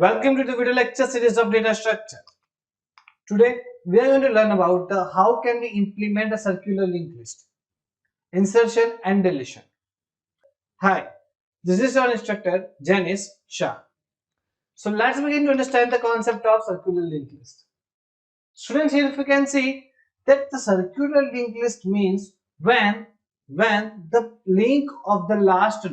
Welcome to the video lecture series of data structure. Today we are going to learn about how can we implement a circular linked list, insertion and deletion. Hi, this is your instructor Janice Shah. So let's begin to understand the concept of circular linked list. Students, here if you can see that the circular linked list means when the link of the last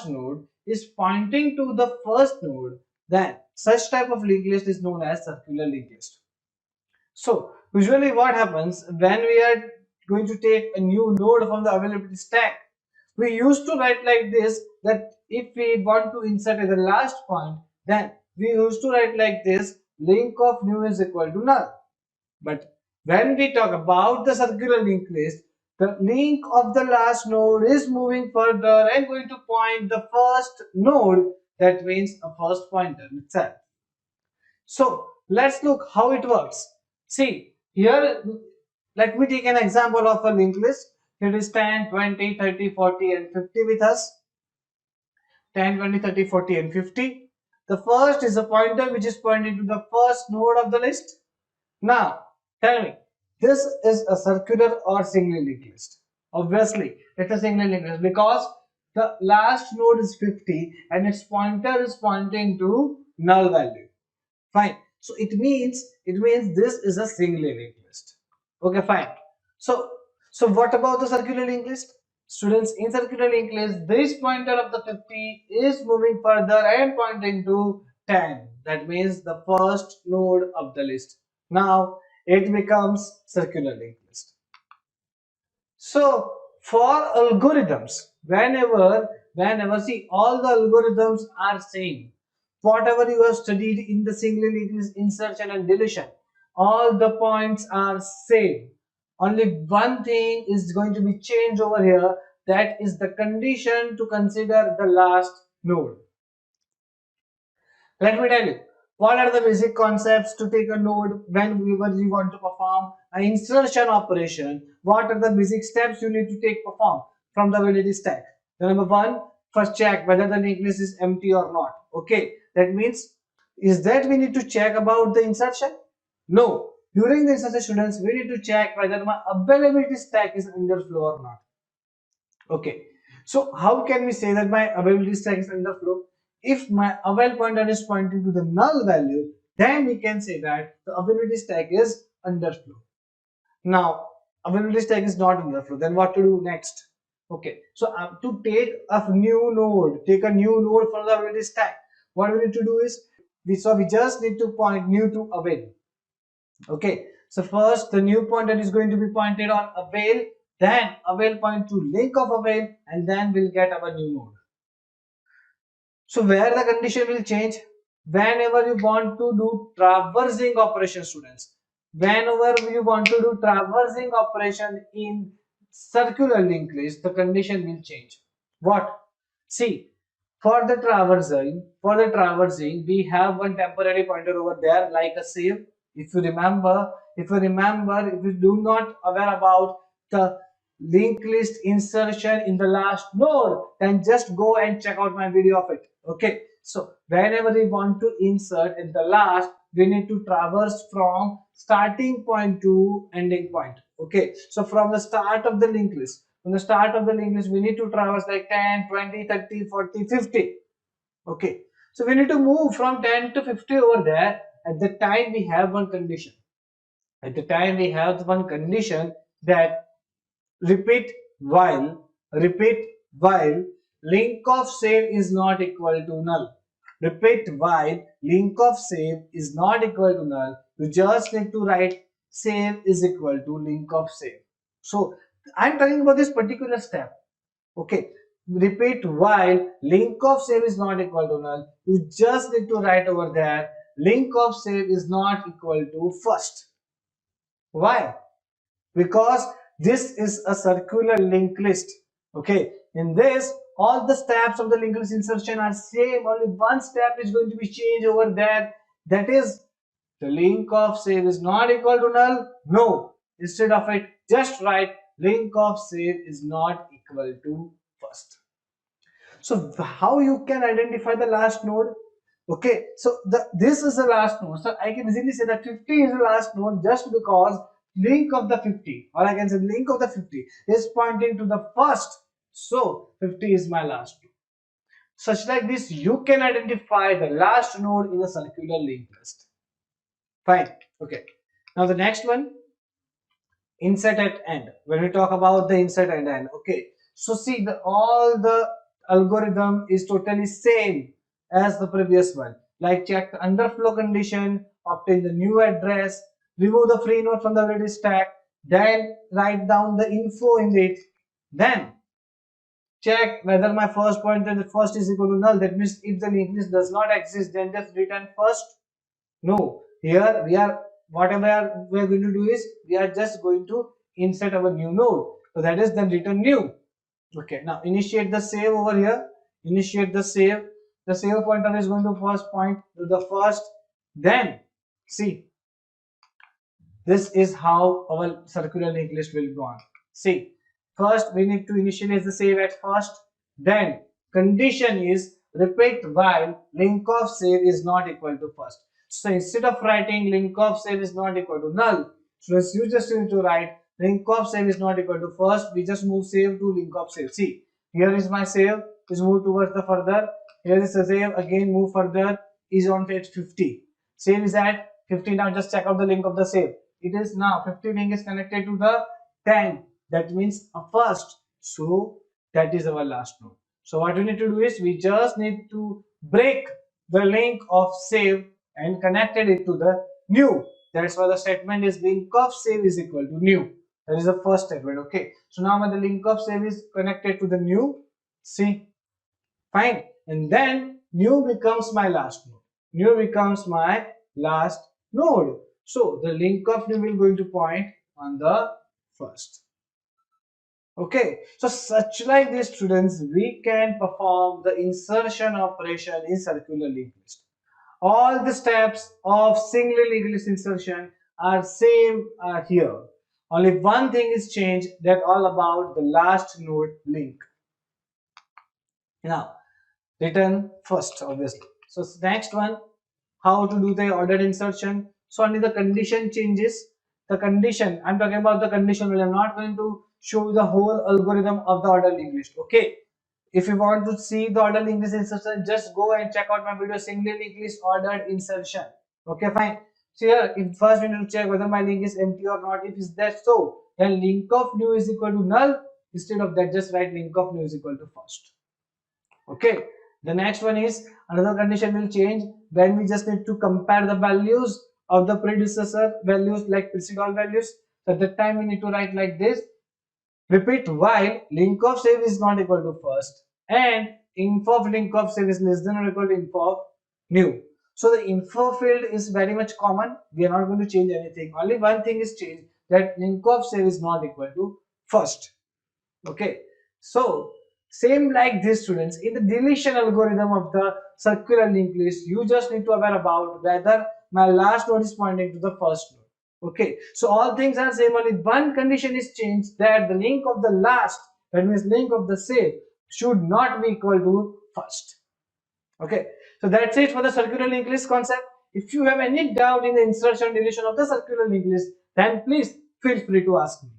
node is pointing to the first node, then such type of linked list is known as circular linked list. So usually what happens when we are going to take a new node from the availability stack, we used to write like this, that if we want to insert at the last point, then we used to write like this: link of new is equal to null. But when we talk about the circular linked list, the link of the last node is moving further and going to point the first node. That means a first pointer itself. So let's look how it works. See here, let me take an example of a linked list. It is 10, 20, 30, 40 and 50 with us. 10, 20, 30, 40 and 50. The first is a pointer which is pointing to the first node of the list. Now tell me, this is a circular or single linked list? Obviously it's a single linked list because the last node is 50 and its pointer is pointing to null value. Fine. So it means this is a single linked list. Okay, fine. So what about the circular linked list? Students, in circular linked list, this pointer of the 50 is moving further and pointing to 10. That means the first node of the list. Now it becomes circular linked list. So for algorithms, whenever see, all the algorithms are same. Whatever you have studied in the single linked list, insertion and deletion, all the points are same. Only one thing is going to be changed over here, that is the condition to consider the last node. Let me tell you, what are the basic concepts to take a node whenever you want to perform an insertion operation? What are the basic steps you need to perform from the validity stack? The number one, first check whether the linked list is empty or not. Okay, that means, is that we need to check about the insertion? No. During the insertion, students, we need to check whether my availability stack is underflow or not. Okay, so how can we say that my availability stack is underflow? If my avail pointer is pointing to the null value, then we can say that the availability stack is underflow. Now availability stack is not underflow, then what to do next? Okay, so to take a new node from the availability stack, what we need to do is we just need to point new to avail. Okay, so first the new pointer is going to be pointed on avail, then avail point to link of avail, and then we'll get our new node. So where the condition will change? Whenever you want to do traversing operation, students, whenever you want to do traversing operation in circular linked list, the condition will change. What? See, for the traversing, we have one temporary pointer over there like a save. If you do not aware about the linked list insertion in the last node, then just go and check out my video of it. Okay, so whenever we want to insert in the last, we need to traverse from starting point to ending point. Okay, so from the start of the linked list, we need to traverse like 10, 20, 30, 40, 50. Okay, so we need to move from 10 to 50 over there. At the time we have one condition. That repeat while link of save is not equal to null. Repeat while link of save is not equal to null. You just need to write save is equal to link of save. So I'm talking about this particular step. Okay, repeat while link of save is not equal to null. You just need to write over there link of save is not equal to first. Why? Because this is a circular linked list. Okay, in this all the steps of the linked list insertion are same. Only one step is going to be changed over there, that is the link of save is not equal to null. No, instead of it, just write link of save is not equal to first. So how you can identify the last node? Okay, so this is the last node. So I can easily say that 50 is the last node just because link of the 50, or I can say link of the 50 is pointing to the first. So 50 is my last node. Such like this, you can identify the last node in a circular linked list. Fine. Okay. Now the next one, insert at end. When we talk about the insert at end, okay. So see, all the algorithm is totally same as the previous one. Like check the underflow condition, obtain the new address, remove the free node from the already stack, then write down the info in it, then check whether my first pointer the first is equal to null. That means if the linked list does not exist, then just return first. No, here we are, whatever we are going to do is we are just going to insert our new node. So that is then return new. Okay, now initiate the save over here. Initiate the save. The save pointer is going to first point to the first. Then see, this is how our circular linked list will go on. See, first we need to initialize the save at first. Then condition is repeat while link of save is not equal to first. So instead of writing link of save is not equal to null, so you just need to write link of save is not equal to first. We just move save to link of save. See, here is my save, is move towards the further. Here is the save, again move further, is on at 50. Save is at 50. Now just check out the link of the save. It is now 50 link is connected to the 10. That means a first. So that is our last node. So what we need to do is we just need to break the link of save and connected it to the new. That's why the statement is link of save is equal to new. That is the first statement. Okay. So now when the link of save is connected to the new, see, fine. And then new becomes my last node. New becomes my last node. So the link of new will going to point on the first. Okay, so such like these students, we can perform the insertion operation in circular linked list. All the steps of single linked list insertion are same here. Only one thing is changed, that all about the last node link. Now, return first, obviously. So next one, how to do the ordered insertion. So only the condition changes. The condition, I'm talking about the condition, I'm not going to show the whole algorithm of the ordered linked list. Okay, if you want to see the ordered linked list insertion, just go and check out my video single linked list ordered insertion. Okay, fine. So here, if first we need to check whether my link is empty or not. If is that so, then link of new is equal to null. Instead of that, just write link of new is equal to first. Okay, the next one is another condition will change when we just need to compare the values of the predecessor values like preceding values. So at that time we need to write like this, repeat while link of save is not equal to first and info of link of save is less than or equal to info of new. So the info field is very much common, we are not going to change anything, only one thing is changed, that link of save is not equal to first. Okay, so same like this students, in the deletion algorithm of the circular linked list, you just need to aware about whether my last node is pointing to the first node. Okay, so all things are same, only one condition is changed, that the link of the last, that means link of the save, should not be equal to first. Okay, so that's it for the circular linked list concept. If you have any doubt in the insertion deletion of the circular linked list, then please feel free to ask me.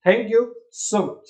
Thank you so much.